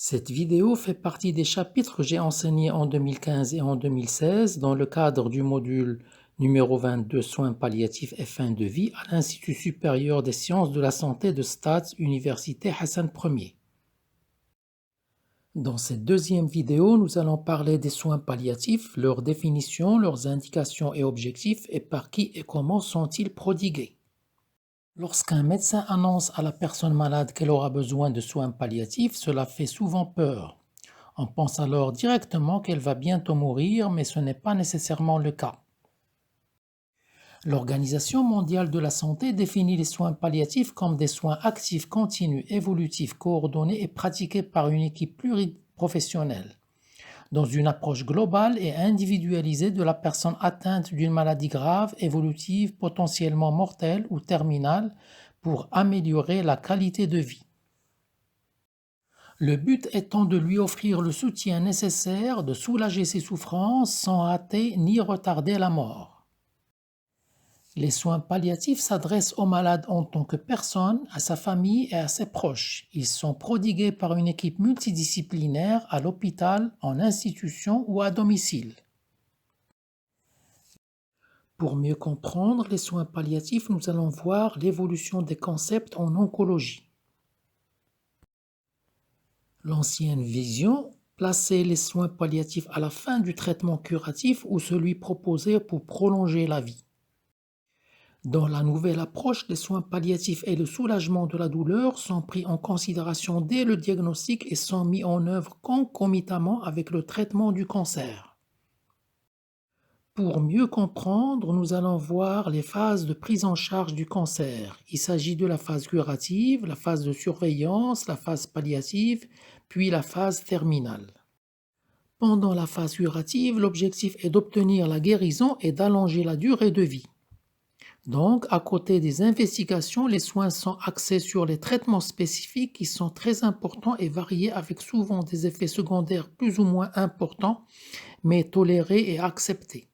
Cette vidéo fait partie des chapitres que j'ai enseignés en 2015 et en 2016 dans le cadre du module numéro 22 Soins palliatifs et fin de vie à l'Institut supérieur des sciences de la santé de Stade Université Hassan Ier. Dans cette deuxième vidéo, nous allons parler des soins palliatifs, leur définition, leurs indications et objectifs et par qui et comment sont-ils prodigués. Lorsqu'un médecin annonce à la personne malade qu'elle aura besoin de soins palliatifs, cela fait souvent peur. On pense alors directement qu'elle va bientôt mourir, mais ce n'est pas nécessairement le cas. L'Organisation mondiale de la santé définit les soins palliatifs comme des soins actifs, continus, évolutifs, coordonnés et pratiqués par une équipe pluriprofessionnelle, dans une approche globale et individualisée de la personne atteinte d'une maladie grave, évolutive, potentiellement mortelle ou terminale, pour améliorer la qualité de vie. Le but étant de lui offrir le soutien nécessaire, de soulager ses souffrances sans hâter ni retarder la mort. Les soins palliatifs s'adressent au malade en tant que personne, à sa famille et à ses proches. Ils sont prodigués par une équipe multidisciplinaire à l'hôpital, en institution ou à domicile. Pour mieux comprendre les soins palliatifs, nous allons voir l'évolution des concepts en oncologie. L'ancienne vision plaçait les soins palliatifs à la fin du traitement curatif ou celui proposé pour prolonger la vie. Dans la nouvelle approche, les soins palliatifs et le soulagement de la douleur sont pris en considération dès le diagnostic et sont mis en œuvre concomitamment avec le traitement du cancer. Pour mieux comprendre, nous allons voir les phases de prise en charge du cancer. Il s'agit de la phase curative, la phase de surveillance, la phase palliative, puis la phase terminale. Pendant la phase curative, l'objectif est d'obtenir la guérison et d'allonger la durée de vie. Donc, à côté des investigations, les soins sont axés sur les traitements spécifiques qui sont très importants et variés avec souvent des effets secondaires plus ou moins importants, mais tolérés et acceptés.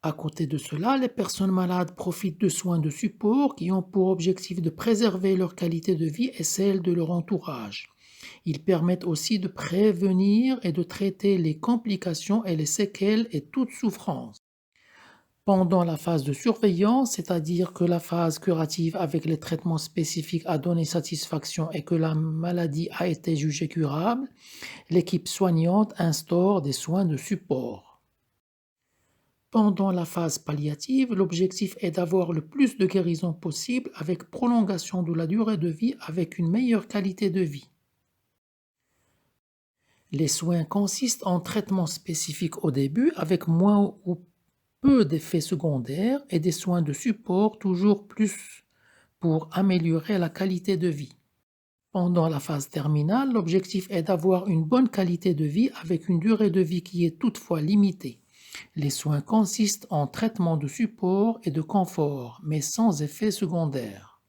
À côté de cela, les personnes malades profitent de soins de support qui ont pour objectif de préserver leur qualité de vie et celle de leur entourage. Ils permettent aussi de prévenir et de traiter les complications et les séquelles et toute souffrance. Pendant la phase de surveillance, c'est-à-dire que la phase curative avec les traitements spécifiques a donné satisfaction et que la maladie a été jugée curable, l'équipe soignante instaure des soins de support. Pendant la phase palliative, l'objectif est d'avoir le plus de guérison possible avec prolongation de la durée de vie avec une meilleure qualité de vie. Les soins consistent en traitements spécifiques au début avec moins ou peu d'effets secondaires et des soins de support toujours plus pour améliorer la qualité de vie. Pendant la phase terminale, l'objectif est d'avoir une bonne qualité de vie avec une durée de vie qui est toutefois limitée. Les soins consistent en traitements de support et de confort, mais sans effets secondaires.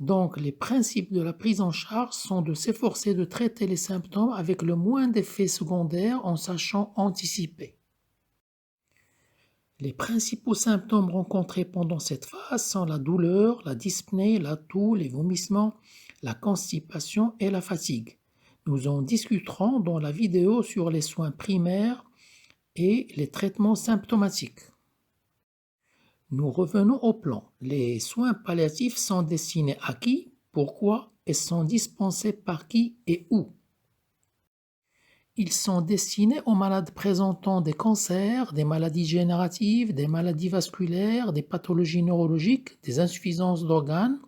Donc, les principes de la prise en charge sont de s'efforcer de traiter les symptômes avec le moins d'effets secondaires en sachant anticiper. Les principaux symptômes rencontrés pendant cette phase sont la douleur, la dyspnée, la toux, les vomissements, la constipation et la fatigue. Nous en discuterons dans la vidéo sur les soins primaires et les traitements symptomatiques. Nous revenons au plan. Les soins palliatifs sont destinés à qui, pourquoi et sont dispensés par qui et où. Ils sont destinés aux malades présentant des cancers, des maladies dégénératives, des maladies vasculaires, des pathologies neurologiques, des insuffisances d'organes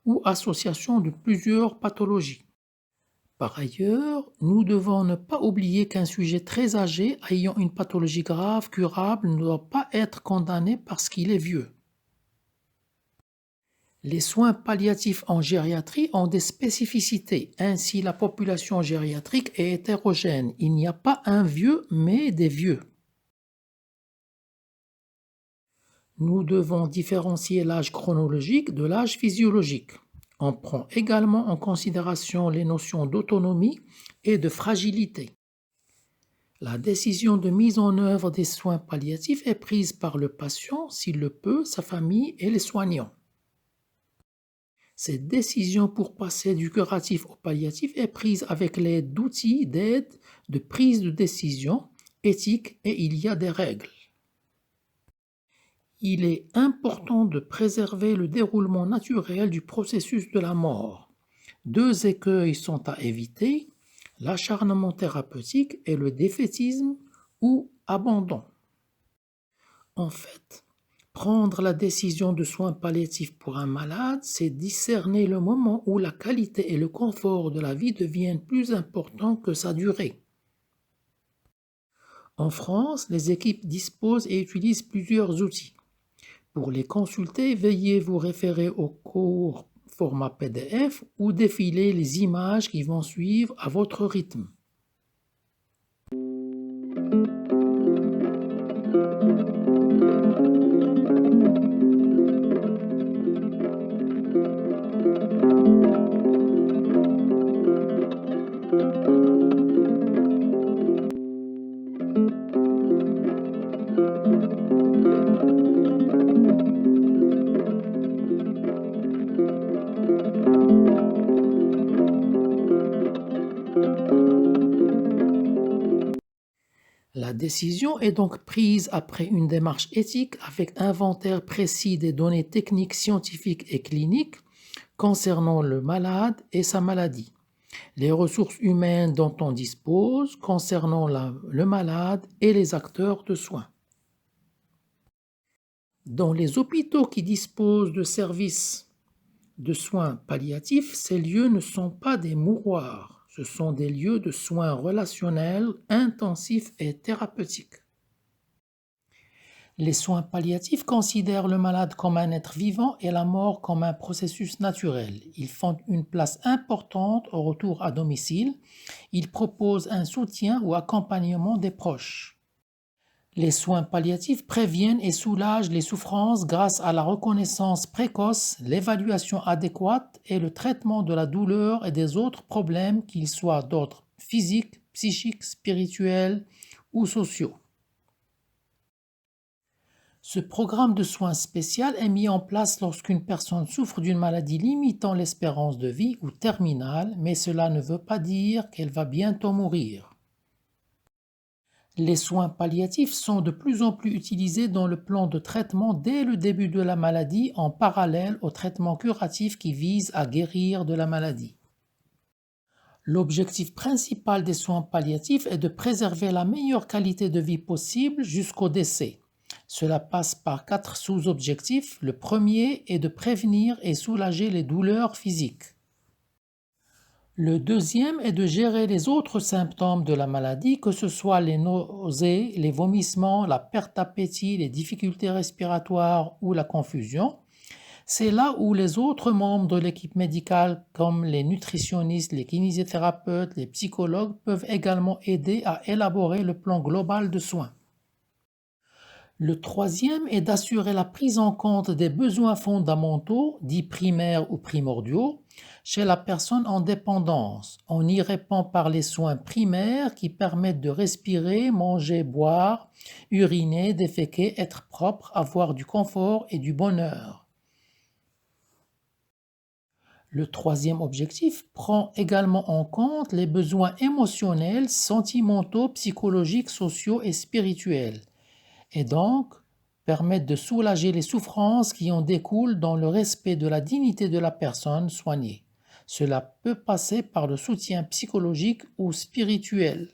ou associations de plusieurs pathologies. Par ailleurs, nous devons ne pas oublier qu'un sujet très âgé ayant une pathologie grave, curable, ne doit pas être condamné parce qu'il est vieux. Les soins palliatifs en gériatrie ont des spécificités. Ainsi, la population gériatrique est hétérogène. Il n'y a pas un vieux, mais des vieux. Nous devons différencier l'âge chronologique de l'âge physiologique. On prend également en considération les notions d'autonomie et de fragilité. La décision de mise en œuvre des soins palliatifs est prise par le patient, s'il le peut, sa famille et les soignants. Cette décision pour passer du curatif au palliatif est prise avec l'aide d'outils d'aide de prise de décision éthique et il y a des règles. Il est important de préserver le déroulement naturel du processus de la mort. Deux écueils sont à éviter, l'acharnement thérapeutique et le défaitisme ou abandon. En fait, prendre la décision de soins palliatifs pour un malade, c'est discerner le moment où la qualité et le confort de la vie deviennent plus importants que sa durée. En France, les équipes disposent et utilisent plusieurs outils. Pour les consulter, veuillez vous référer au cours format PDF ou défiler les images qui vont suivre à votre rythme. La décision est donc prise après une démarche éthique avec inventaire précis des données techniques, scientifiques et cliniques concernant le malade et sa maladie, les ressources humaines dont on dispose concernant le malade et les acteurs de soins. Dans les hôpitaux qui disposent de services de soins palliatifs, ces lieux ne sont pas des mouroirs, ce sont des lieux de soins relationnels, intensifs et thérapeutiques. Les soins palliatifs considèrent le malade comme un être vivant et la mort comme un processus naturel. Ils font une place importante au retour à domicile. Ils proposent un soutien ou accompagnement des proches. Les soins palliatifs préviennent et soulagent les souffrances grâce à la reconnaissance précoce, l'évaluation adéquate et le traitement de la douleur et des autres problèmes, qu'ils soient d'ordre physique, psychique, spirituel ou sociaux. Ce programme de soins spécial est mis en place lorsqu'une personne souffre d'une maladie limitant l'espérance de vie ou terminale, mais cela ne veut pas dire qu'elle va bientôt mourir. Les soins palliatifs sont de plus en plus utilisés dans le plan de traitement dès le début de la maladie en parallèle au traitement curatif qui vise à guérir de la maladie. L'objectif principal des soins palliatifs est de préserver la meilleure qualité de vie possible jusqu'au décès. Cela passe par 4 sous-objectifs. Le premier est de prévenir et soulager les douleurs physiques. Le deuxième est de gérer les autres symptômes de la maladie, que ce soit les nausées, les vomissements, la perte d'appétit, les difficultés respiratoires ou la confusion. C'est là où les autres membres de l'équipe médicale, comme les nutritionnistes, les kinésithérapeutes, les psychologues, peuvent également aider à élaborer le plan global de soins. Le troisième est d'assurer la prise en compte des besoins fondamentaux, dits primaires ou primordiaux, chez la personne en dépendance. On y répond par les soins primaires qui permettent de respirer, manger, boire, uriner, déféquer, être propre, avoir du confort et du bonheur. Le troisième objectif prend également en compte les besoins émotionnels, sentimentaux, psychologiques, sociaux et spirituels, et donc permettent de soulager les souffrances qui en découlent dans le respect de la dignité de la personne soignée. Cela peut passer par le soutien psychologique ou spirituel.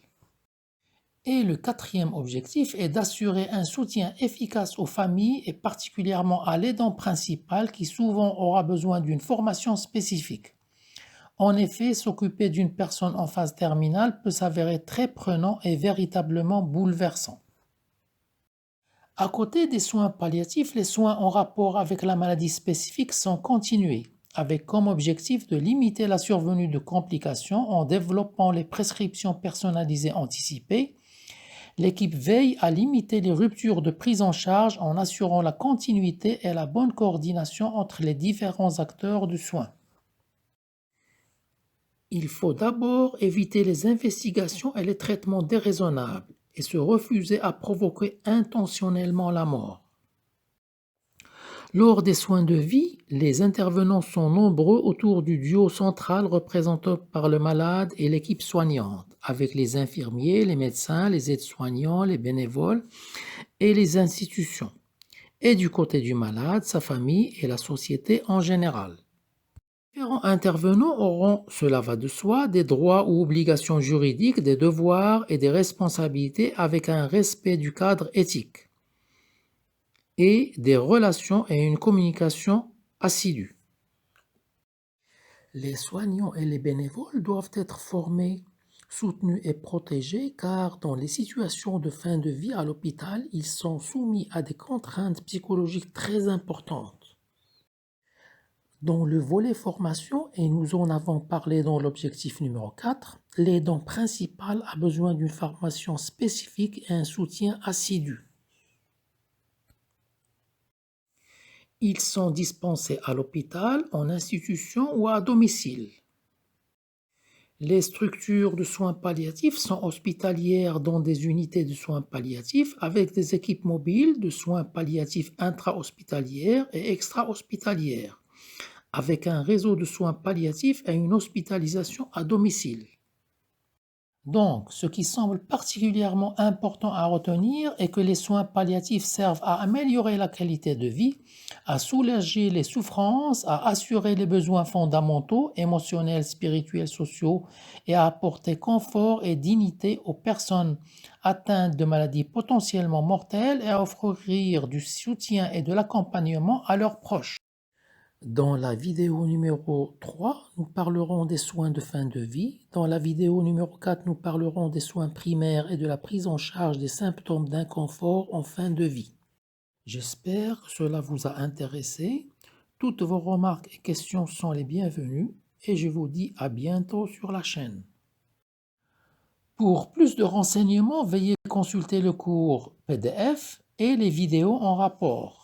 Et le quatrième objectif est d'assurer un soutien efficace aux familles et particulièrement à l'aidant principal qui souvent aura besoin d'une formation spécifique. En effet, s'occuper d'une personne en phase terminale peut s'avérer très prenant et véritablement bouleversant. À côté des soins palliatifs, les soins en rapport avec la maladie spécifique sont continués, avec comme objectif de limiter la survenue de complications en développant les prescriptions personnalisées anticipées. L'équipe veille à limiter les ruptures de prise en charge en assurant la continuité et la bonne coordination entre les différents acteurs du soin. Il faut d'abord éviter les investigations et les traitements déraisonnables et se refuser à provoquer intentionnellement la mort. Lors des soins de vie, les intervenants sont nombreux autour du duo central représenté par le malade et l'équipe soignante, avec les infirmiers, les médecins, les aides-soignants, les bénévoles et les institutions, et du côté du malade, sa famille et la société en général. Les différents intervenants auront, cela va de soi, des droits ou obligations juridiques, des devoirs et des responsabilités avec un respect du cadre éthique et des relations et une communication assidue. Les soignants et les bénévoles doivent être formés, soutenus et protégés car dans les situations de fin de vie à l'hôpital, ils sont soumis à des contraintes psychologiques très importantes. Dans le volet formation, et nous en avons parlé dans l'objectif numéro 4, l'aidant principal a besoin d'une formation spécifique et un soutien assidu. Ils sont dispensés à l'hôpital, en institution ou à domicile. Les structures de soins palliatifs sont hospitalières dans des unités de soins palliatifs avec des équipes mobiles de soins palliatifs intra-hospitalières et extra-hospitalières, avec un réseau de soins palliatifs et une hospitalisation à domicile. Donc, ce qui semble particulièrement important à retenir est que les soins palliatifs servent à améliorer la qualité de vie, à soulager les souffrances, à assurer les besoins fondamentaux, émotionnels, spirituels, sociaux et à apporter confort et dignité aux personnes atteintes de maladies potentiellement mortelles et à offrir du soutien et de l'accompagnement à leurs proches. Dans la vidéo numéro 3, nous parlerons des soins de fin de vie. Dans la vidéo numéro 4, nous parlerons des soins primaires et de la prise en charge des symptômes d'inconfort en fin de vie. J'espère que cela vous a intéressé. Toutes vos remarques et questions sont les bienvenues et je vous dis à bientôt sur la chaîne. Pour plus de renseignements, veuillez consulter le cours PDF et les vidéos en rapport.